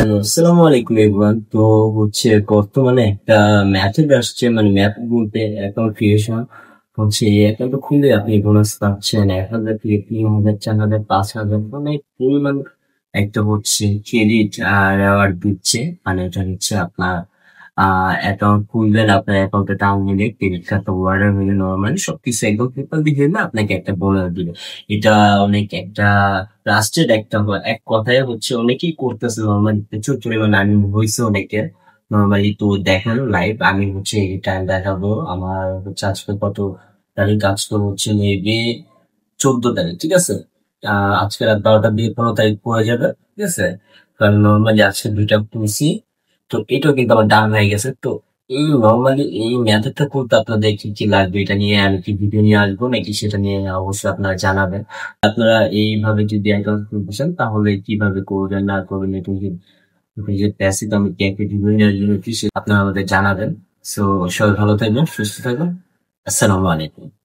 আসসালামু আলাইকুম এভরিওয়ান। তো হচ্ছে বর্তমানে একটা ম্যাথড আসছে, মানে ম্যাথ বলতে অ্যাকাউন্ট ক্রিয়েশন হচ্ছে। এই অ্যাকাউন্ট খুললে আপনি বোনাস পাচ্ছেন 1,000 থেকে 3,000, 4,000, 5,000, মানে পরিমাণ একটা হচ্ছে ক্রেডিট রেওয়ার্ড দিচ্ছে। মানে এটা হচ্ছে আপনার অ্যাকাউন্ট খুলবেন, আপনার অ্যাকাউন্টে টাকা নিলে ক্রেডিট কার্ডটা ওয়ার্ডার হলে নর্মালি সবকিছু একদম পেপার দিয়ে না আপনাকে একটা বোনাস দিবে। এটা অনেক একটা ট্রাস্টেড একটা এক কথায় হচ্ছে অনেকেই করতেছে নর্মালি, প্রচুর পরিমাণে আর্নিং হয়েছে অনেকের নর্মালি। তো দেখানো লাইভ আমি হচ্ছে এটা দেখাবো। আমার হচ্ছে আজকে কত তারিখ, আজকে হচ্ছে মেবি 14 তারিখ, ঠিক আছে। আজকে রাত 12টা দিয়ে 15 তারিখ পড়ে যাবে, ঠিক আছে। কারণ নর্মালি আজকে দুইটা খুলছি, তো এটাও কিন্তু আমার ডান হয়ে গেছে। তো এই নর্মালি এই মেথডটা করতে আপনাদের কি কি লাগবে, এটা নিয়ে আমি কি ভিডিও নিয়ে আসবো নাকি সেটা নিয়ে অবশ্যই আপনারা জানাবেন। আপনারা এইভাবে যদি অ্যাকাউন্ট খুলতে চান তাহলে কিভাবে করবেন না করবেন, এটা যে প্যাসিভ আমি ক্যাকে ভিডিও নেওয়ার জন্য কি আপনারা আমাদের জানাবেন। সো সবাই ভালো থাকবেন, সুস্থ থাকবেন। আসসালামু আলাইকুম।